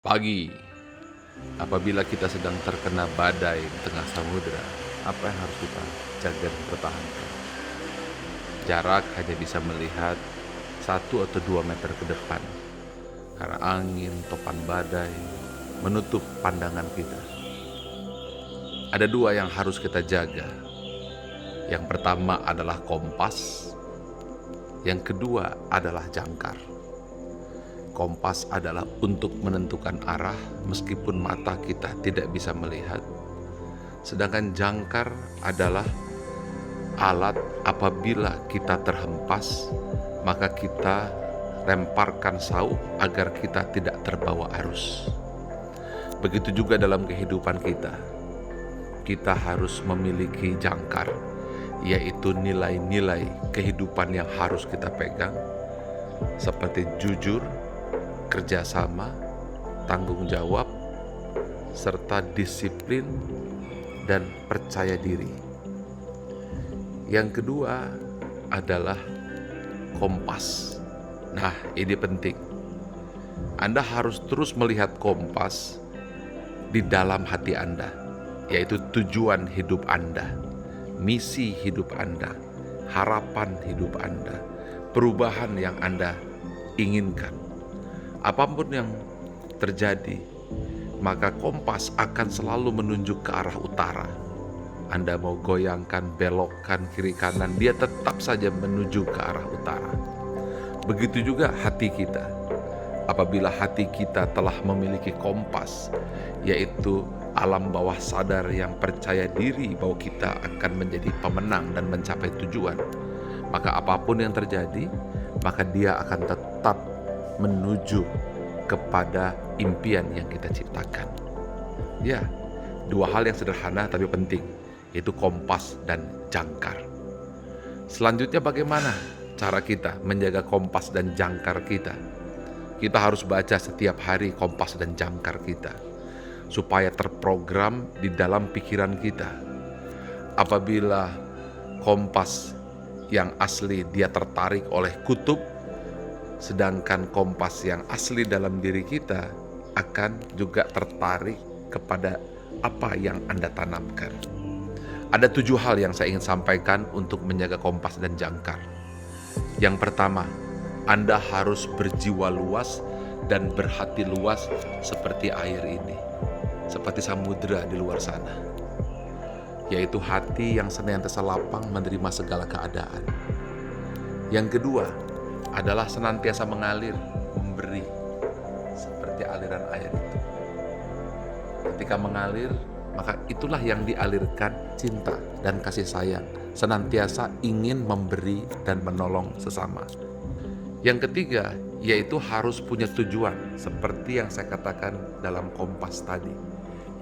Pagi, apabila kita sedang terkena badai di tengah samudera, apa yang harus kita jaga dan pertahankan? Jarak hanya bisa melihat 1 atau 2 meter ke depan, karena angin, topan badai, menutup pandangan kita. Ada dua yang harus kita jaga. Yang pertama adalah kompas, yang kedua adalah jangkar. Kompas adalah untuk menentukan arah meskipun mata kita tidak bisa melihat. Sedangkan jangkar adalah alat apabila kita terhempas, maka kita lemparkan sauh agar kita tidak terbawa arus. Begitu juga dalam kehidupan kita. Kita harus memiliki jangkar, yaitu nilai-nilai kehidupan yang harus kita pegang, seperti jujur, kerjasama, tanggung jawab, serta disiplin dan percaya diri. Yang kedua adalah kompas. Nah, ini penting. Anda harus terus melihat kompas di dalam hati Anda, yaitu tujuan hidup Anda, misi hidup Anda, harapan hidup Anda, perubahan yang Anda inginkan. Apapun yang terjadi, maka kompas akan selalu menunjuk ke arah utara. Anda mau goyangkan, belokkan, kiri kanan, dia tetap saja menuju ke arah utara. Begitu juga hati kita. Apabila hati kita telah memiliki kompas, yaitu alam bawah sadar yang percaya diri bahwa kita akan menjadi pemenang dan mencapai tujuan, maka apapun yang terjadi, maka dia akan tetap menuju kepada impian yang kita ciptakan. Ya, dua hal yang sederhana tapi penting, yaitu kompas dan jangkar. Selanjutnya, bagaimana cara kita menjaga kompas dan jangkar kita? Kita harus baca setiap hari kompas dan jangkar kita, supaya terprogram di dalam pikiran kita. Apabila kompas yang asli dia tertarik oleh kutub, sedangkan kompas yang asli dalam diri kita akan juga tertarik kepada apa yang Anda tanamkan. Ada 7 hal yang saya ingin sampaikan untuk menjaga kompas dan jangkar. Yang pertama, Anda harus berjiwa luas dan berhati luas seperti air ini, seperti samudera di luar sana, yaitu hati yang senantiasa lapang menerima segala keadaan. Yang kedua adalah senantiasa mengalir, memberi, seperti aliran air itu. Ketika mengalir, maka itulah yang dialirkan cinta dan kasih sayang, senantiasa ingin memberi dan menolong sesama. Yang ketiga, yaitu harus punya tujuan, seperti yang saya katakan dalam kompas tadi,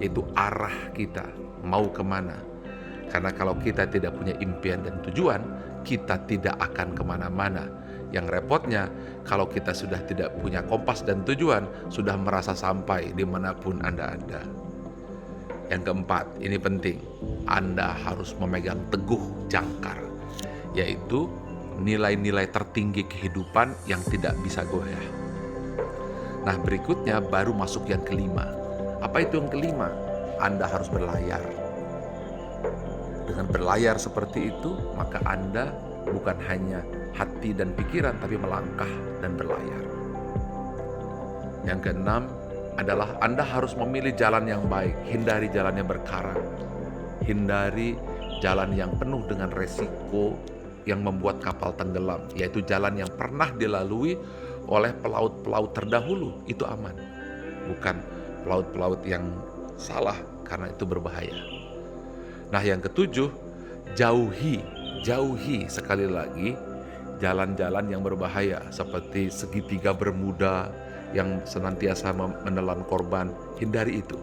yaitu arah kita, mau kemana. Karena kalau kita tidak punya impian dan tujuan, kita tidak akan kemana-mana. Yang repotnya, kalau kita sudah tidak punya kompas dan tujuan, sudah merasa sampai dimanapun Anda ada. Yang keempat, ini penting, Anda harus memegang teguh jangkar, yaitu nilai-nilai tertinggi kehidupan yang tidak bisa goyah. Nah, berikutnya baru masuk yang kelima. Apa itu yang kelima? Anda harus berlayar. Dengan berlayar seperti itu, maka Anda bukan hanya hati dan pikiran, tapi melangkah dan berlayar. Yang keenam adalah Anda harus memilih jalan yang baik, hindari jalan yang berkarang, hindari jalan yang penuh dengan resiko yang membuat kapal tenggelam, yaitu jalan yang pernah dilalui oleh pelaut-pelaut terdahulu. Itu aman, bukan pelaut-pelaut yang salah, karena itu berbahaya. Nah, yang ketujuh, jauhi sekali lagi jalan-jalan yang berbahaya, seperti segitiga Bermuda yang senantiasa menelan korban. Hindari itu.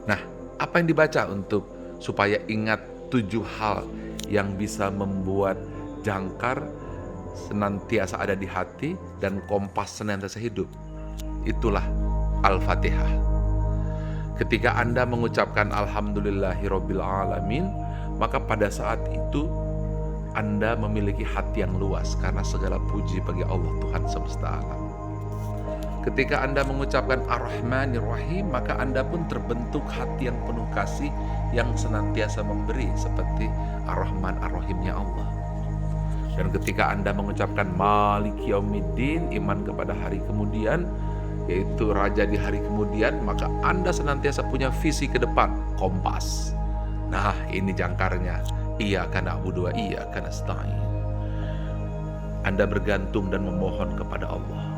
Nah, apa yang dibaca untuk supaya ingat 7 hal yang bisa membuat jangkar senantiasa ada di hati dan kompas senantiasa hidup? Itulah Al-Fatihah. Ketika Anda mengucapkan Alhamdulillahirabbil alamin, maka pada saat itu Anda memiliki hati yang luas, karena segala puji bagi Allah Tuhan semesta alam. Ketika Anda mengucapkan Ar-Rahmanir Rahim, maka Anda pun terbentuk hati yang penuh kasih, yang senantiasa memberi, seperti Ar-Rahman Ar-Rahimnya Allah. Dan ketika Anda mengucapkan Maliki Yaumiddin, iman kepada hari kemudian, yaitu raja di hari kemudian, maka Anda senantiasa punya visi ke depan, kompas. Nah, ini jangkarnya. Iyyaka na'budu wa iyyaka nasta'in. Anda bergantung dan memohon kepada Allah.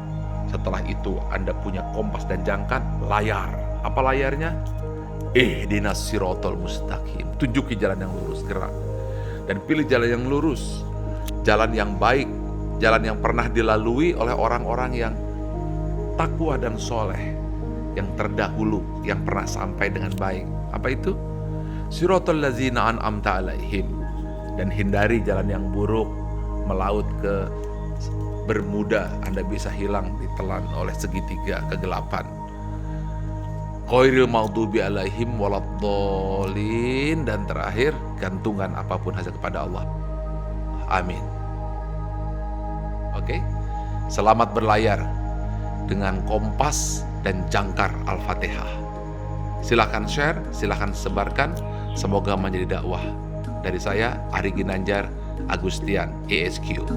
Setelah itu Anda punya kompas dan jangkar, layar. Apa layarnya? Ihdinas siratal mustaqim. Tunjuki jalan yang lurus, gerak. Dan pilih jalan yang lurus, jalan yang baik, jalan yang pernah dilalui oleh orang-orang yang takwa dan soleh, yang terdahulu, yang pernah sampai dengan baik. Apa itu? Siratal ladzina an'amta alaihim. Dan hindari jalan yang buruk, melaut ke Bermuda, Anda bisa hilang ditelan oleh segitiga kegelapan. Ghairil maghdubi alaihim waladdallin. Dan terakhir, gantungan apapun hanya kepada Allah. Amin. Oke, selamat berlayar dengan kompas dan jangkar Al-Fatihah. Silahkan share, silahkan sebarkan. Semoga menjadi dakwah. Dari saya, Ari Ginanjar Agustian, ESQ.